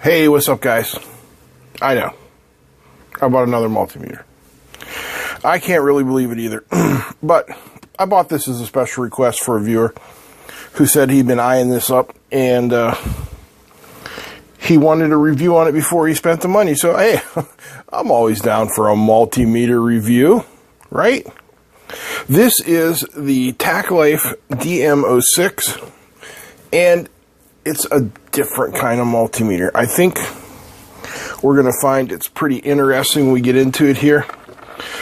Hey, what's up, guys? I know. I bought another multimeter. I can't really believe it either. But I bought this as a special request for a viewer who said he'd been eyeing this up and he wanted a review on it before he spent the money. So, hey, I'm always down for a multimeter review, right? This is the TAC Life DM06, and it's a different kind of multimeter. I think we're going to find it's pretty interesting when we get into it here.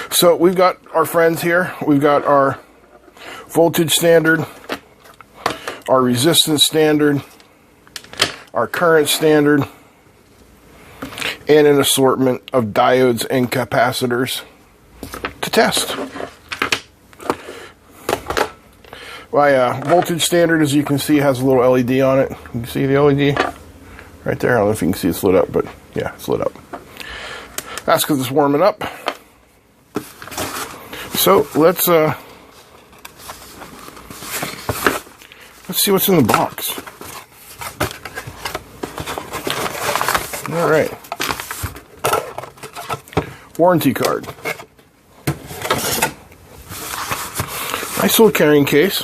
So we've got our friends here. We've got our voltage standard, our resistance standard, our current standard, and an assortment of diodes and capacitors to test. My voltage standard, as you can see, has a little LED on it. You can see the LED right there. I don't know if you can see it's lit up, but yeah, it's lit up. That's because it's warming up. So let's see what's in the box. All right. Warranty card. Nice little carrying case.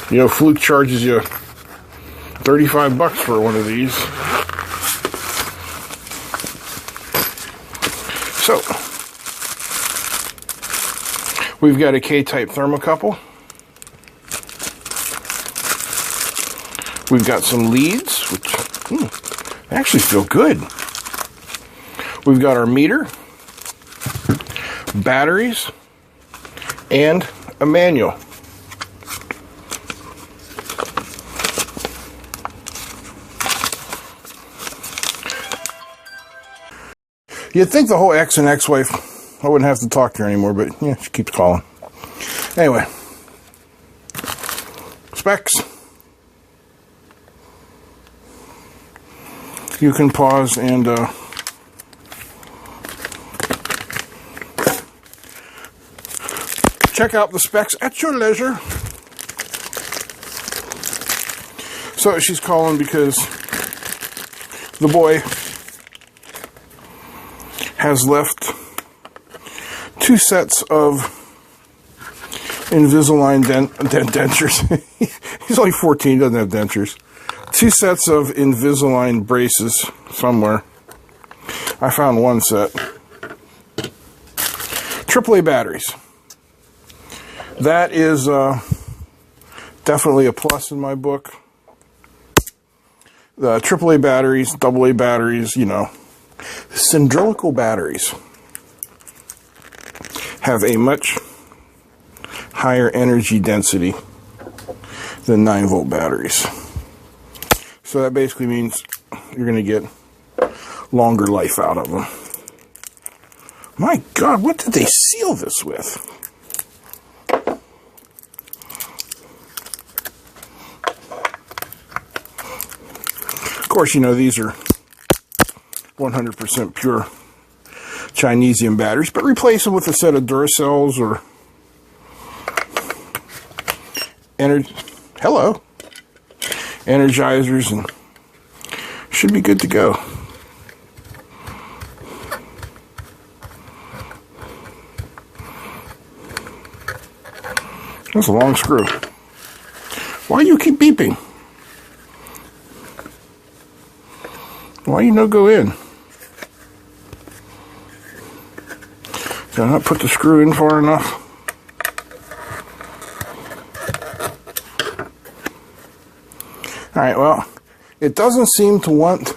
You know, Fluke charges you $35 for one of these. So, we've got a K-type thermocouple. We've got some leads, which actually feel good. We've got our meter, batteries, and a manual. You'd think the whole ex and ex-wife, I wouldn't have to talk to her anymore, but yeah, she keeps calling. Anyway, specs. You can pause and check out the specs at your leisure. So she's calling because the boy has left 2 sets of Invisalign dentures. He's only 14, doesn't have dentures. 2 sets of Invisalign braces somewhere. I found 1 set. AAA batteries. That is definitely a plus in my book. The AAA batteries, AA batteries, you know, cylindrical batteries have a much higher energy density than 9-volt batteries. So that basically means you're going to get longer life out of them. My God, what did they seal this with? Of course, you know, these are 100% pure Chinesium batteries, but replace them with a set of Duracells or energizers, and should be good to go. That's a long screw. Why do you keep beeping? Why you no go in? Did I not put the screw in far enough? Alright, well, it doesn't seem to want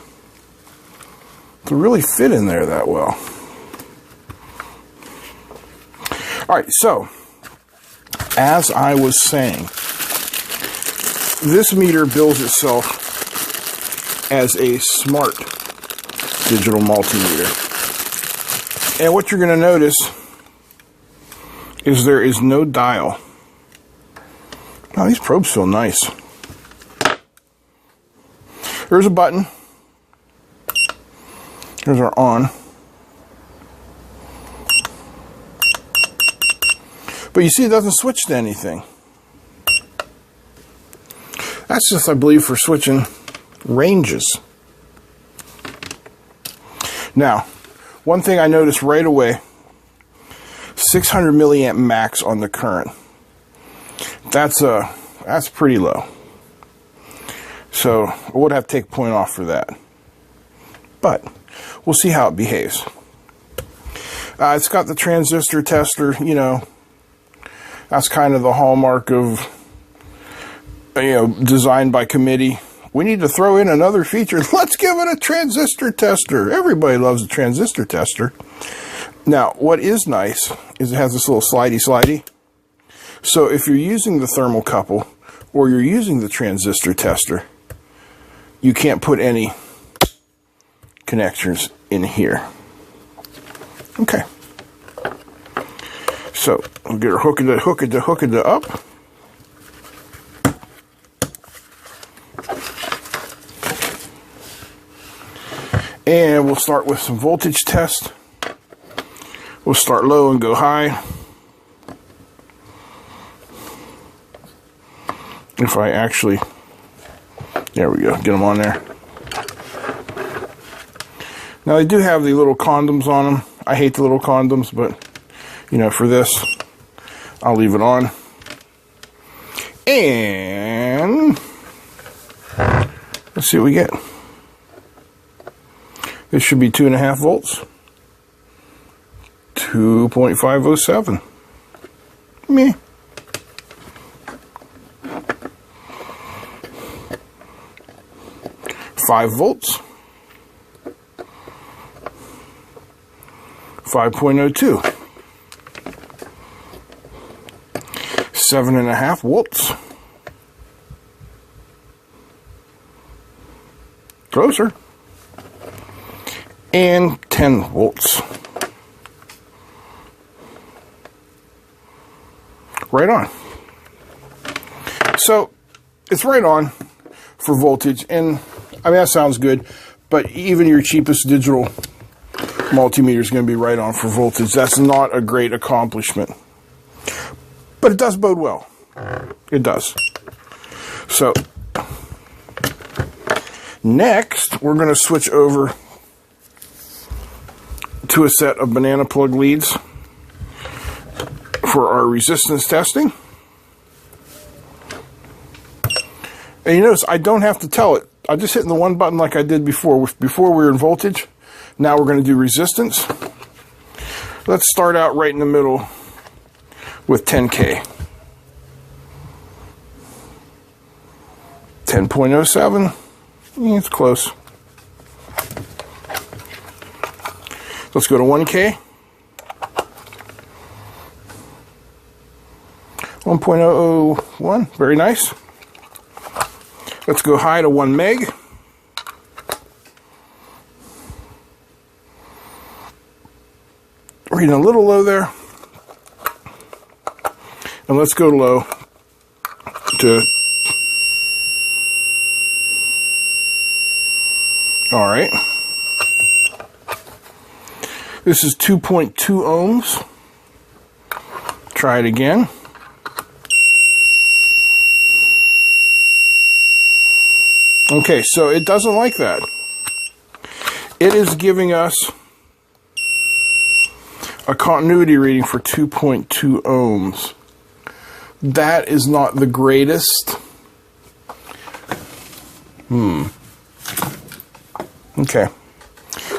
to really fit in there that well. Alright, so, as I was saying, this meter bills itself as a smart digital multimeter. And what you're going to notice is there is no dial. Wow, these probes feel nice. There's a button. Here's our on. But you see, it doesn't switch to anything. That's just, I believe, for switching ranges. Now, one thing I noticed right away, 600 milliamp max on the current. That's pretty low. So I would have to take a point off for that. But we'll see how it behaves. It's got the transistor tester, you know. That's kind of the hallmark of, you know, designed by committee. We need to throw in another feature. Let's give it a transistor tester. Everybody loves a transistor tester. Now, what is nice is it has this little slidey. So if you're using the thermocouple or you're using the transistor tester, you can't put any connectors in here. Okay. So we'll get her hooked up. And we'll start with some voltage test. We'll start low and go high. If I actually, there we go, get them on there. Now they do have the little condoms on them. I hate the little condoms, but you know, for this, I'll leave it on. And let's see what we get. This should be 2.5 volts. 2.507. Meh. Five volts. 5.02. 7.5 volts. Closer. And 10 volts. Right on. So it's right on for voltage, and I mean that sounds good, but even your cheapest digital multimeter is going to be right on for voltage. That's not a great accomplishment, but it does bode well. It does. So next we're going to switch over to a set of banana plug leads for our resistance testing. And you notice I don't have to tell it. I just hit the one button like I did before. Before we were in voltage. Now we're going to do resistance. Let's start out right in the middle with 10K. 10.07. It's close. Let's go to 1K. 1.001. Very nice. Let's go high to 1 meg. Reading a little low there. And let's go low to... All right. This is 2.2 ohms. Try it again. Okay, so it doesn't like that. It is giving us a continuity reading for 2.2 ohms. That is not the greatest. Okay.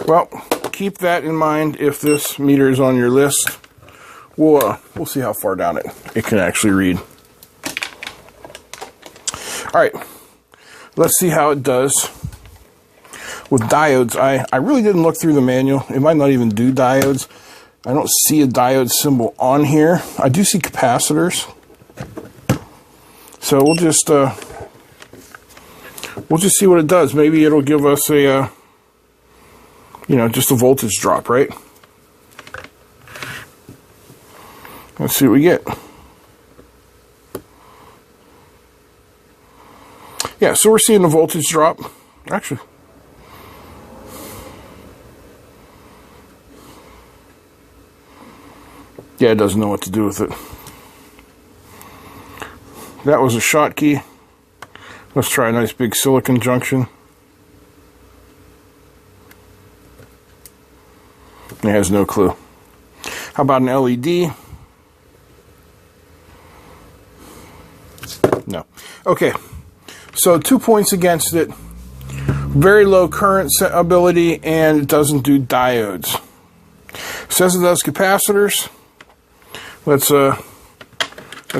Well, keep that in mind if this meter is on your list. We'll see how far down it can actually read. All right. Let's see how it does with diodes. I really didn't look through the manual. It might not even do diodes. I don't see a diode symbol on here. I do see capacitors. So we'll just see what it does. Maybe it'll give us a just a voltage drop, right? Let's see what we get. Yeah, so we're seeing a voltage drop. Actually, yeah, it doesn't know what to do with it. That was a Schottky. Let's try a nice big silicon junction. It has no clue. How about an LED? No. Okay, so 2 points against it. Very low current ability, and it doesn't do diodes. It says it does capacitors. Let's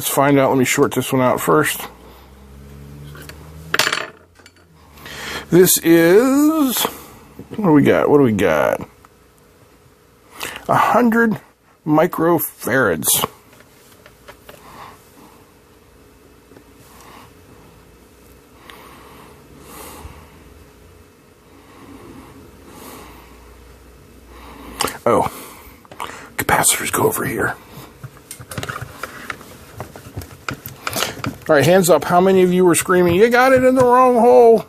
find out. Let me short this one out first. This is, what do we got? 100 microfarads. Oh, capacitors go over here. All right, hands up. How many of you were screaming, "You got it in the wrong hole"?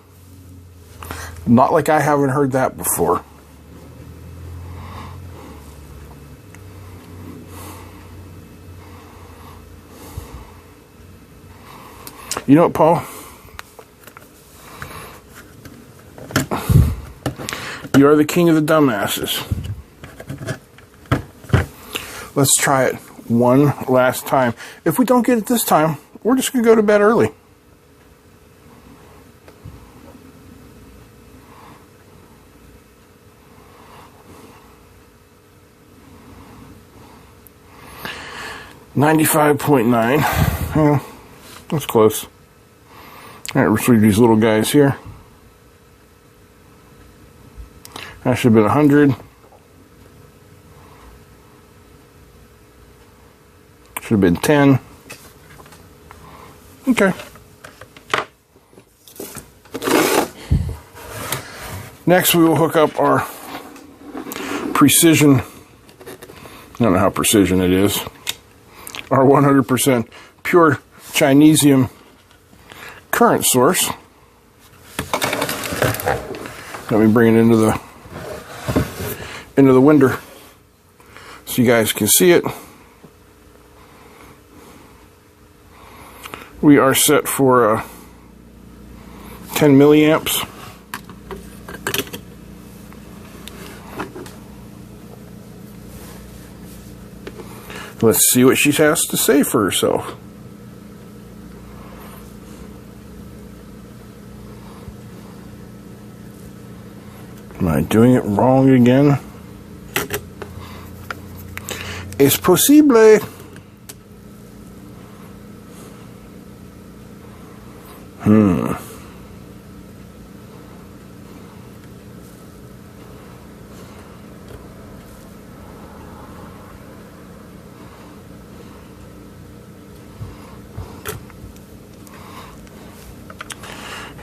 Not like I haven't heard that before. You know what, Paul? You are the king of the dumbasses. Let's try it one last time. If we don't get it this time, we're just going to go to bed early. $95.9. Yeah, that's close. All right, let's read these little guys here. That should have been 100. Should have been 10. Okay. Next, we will hook up our precision. I don't know how precision it is. Our 100% pure Chinesium current source. Let me bring it into the window so you guys can see it. We are set for 10 milliamps. Let's see what she has to say for herself. Am I doing it wrong again? Es posible.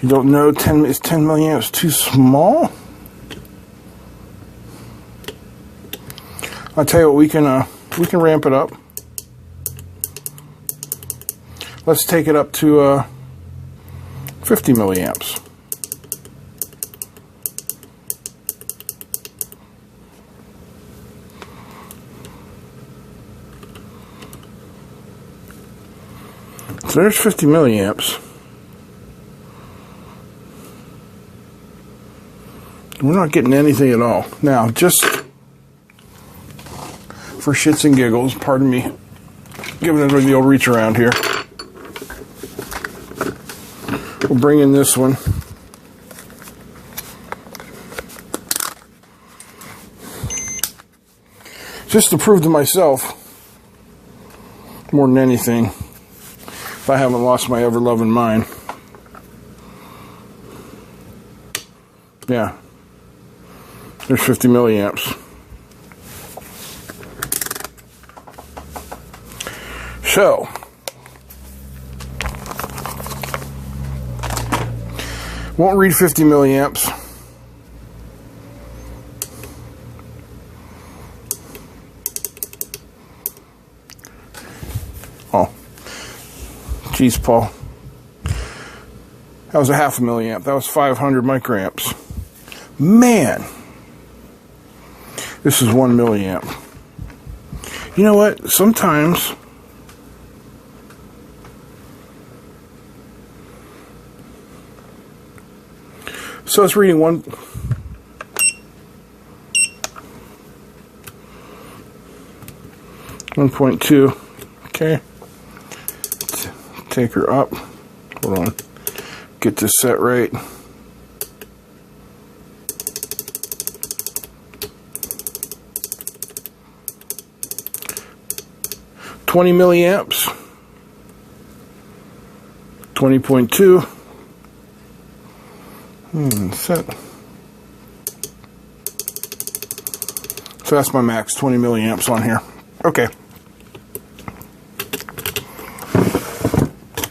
You don't know, is 10 milliamps too small? I'll tell you what, we can ramp it up. Let's take it up to 50 milliamps. So there's 50 milliamps. We're not getting anything at all. Now, just for shits and giggles, pardon me, giving it the old reach around here. We'll bring in this one. Just to prove to myself, more than anything, if I haven't lost my ever-loving mind. Yeah. There's 50 milliamps. So, won't read 50 milliamps. Oh, geez, Paul. That was a half a milliamp. That was 500 microamps. Man. This is 1 milliamp. You know what? Sometimes so it's reading one. 1.2. Okay. Take her up. Hold on. Get this set right. $20 milliamps. 20.2. Set. So that's my max 20 milliamps on here. Okay.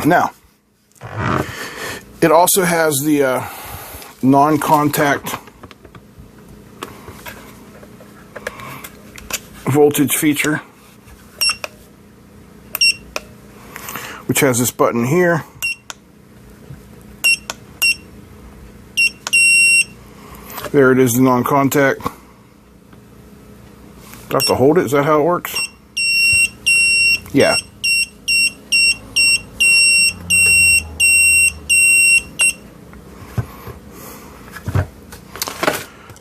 Now, it also has the non-contact voltage feature, which has this button here. There it is, the non-contact. Do I have to hold it? Is that how it works? Yeah.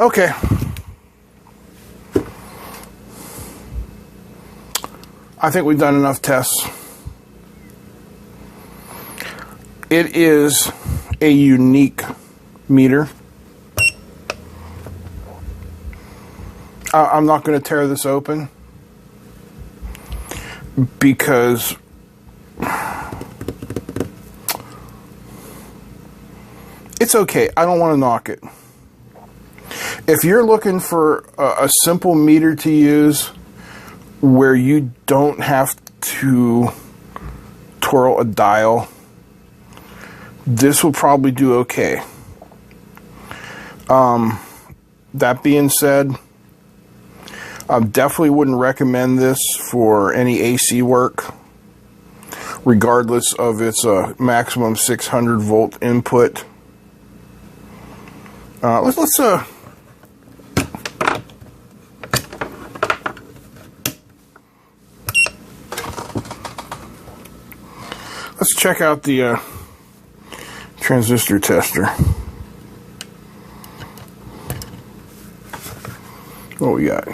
Okay. I think we've done enough tests. It is a unique meter. I'm not going to tear this open because it's okay. I don't want to knock it. If you're looking for a simple meter to use where you don't have to twirl a dial, this will probably do okay. That being said, I definitely wouldn't recommend this for any AC work, regardless of its maximum 600 volt input. Let's check out the transistor tester. What we got?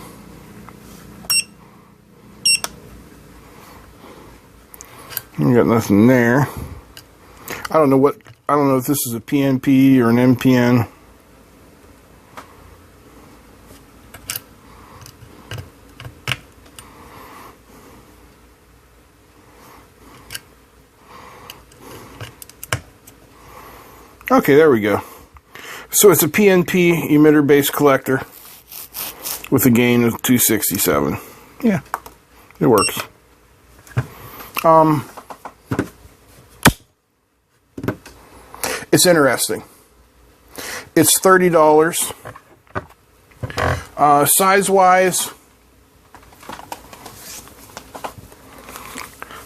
We got nothing there. I don't know if this is a PNP or an NPN. Okay, there we go. So it's a PNP emitter-based collector with a gain of 267. Yeah, it works. It's interesting. It's $30. Size-wise,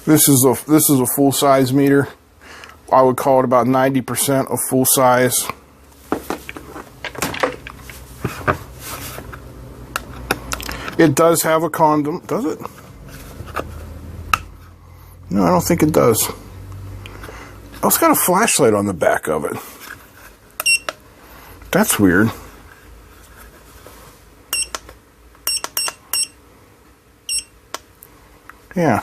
this is a full-size meter. I would call it about 90% of full size. It does have a condom, does it? No, I don't think it does. Oh, it's got a flashlight on the back of it. That's weird. Yeah.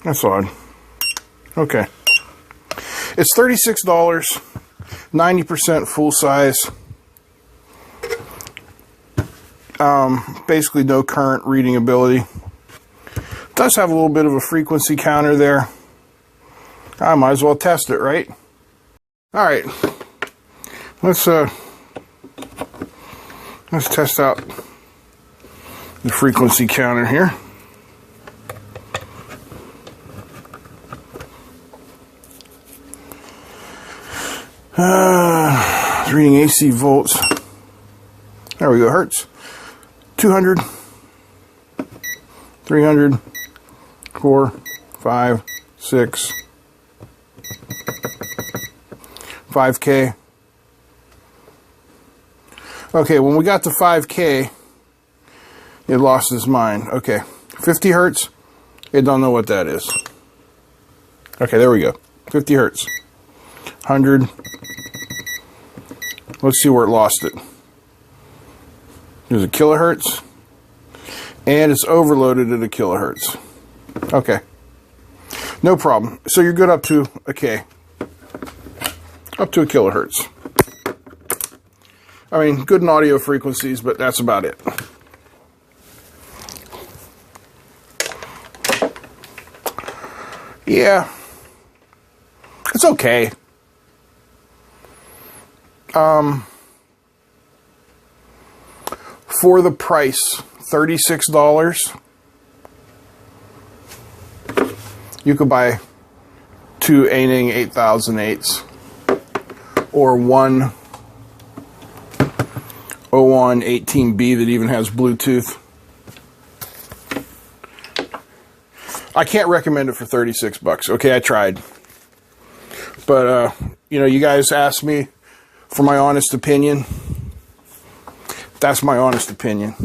That's odd. Okay. It's $36, 90% full size. Basically no current reading ability. It does have a little bit of a frequency counter there. I might as well test it, right? Alright. Let's test out the frequency counter here. It's reading AC volts. There we go, hertz. 200, 300, 4, 5, 6, 5K. Okay, when we got to 5K, it lost its mind. Okay, 50 hertz, it don't know what that is. Okay, there we go. 50 hertz. 100. Let's see where it lost it. There's a kilohertz. And it's overloaded at a kilohertz. Okay. No problem. So you're good up to a K. Up to a kilohertz. I mean, good in audio frequencies, but that's about it. Yeah. It's okay. For the price, $36, you could buy 2 Aneng 8008s or one 01 18B that even has Bluetooth. I can't recommend it for 36 bucks. Okay, I tried. But, you know, you guys asked me for my honest opinion. That's my honest opinion.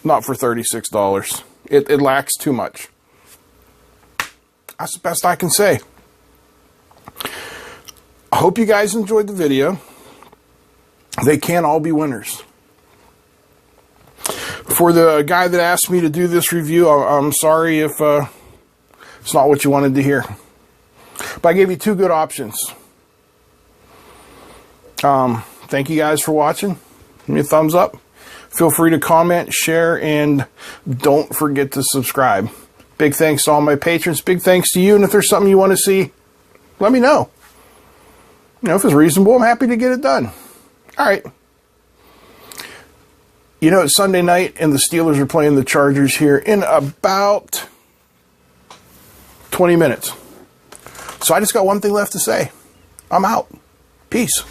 Not for $36. It lacks too much. That's the best I can say. I hope you guys enjoyed the video. They can't all be winners. For the guy that asked me to do this review, I'm sorry if it's not what you wanted to hear. But I gave you 2 good options. Thank you guys for watching. Give me a thumbs up. Feel free to comment, share, and don't forget to subscribe. Big thanks to all my patrons. Big thanks to you. And if there's something you want to see, let me know. You know, if it's reasonable, I'm happy to get it done. All right. You know, it's Sunday night, and the Steelers are playing the Chargers here in about 20 minutes. So I just got one thing left to say. I'm out. Peace.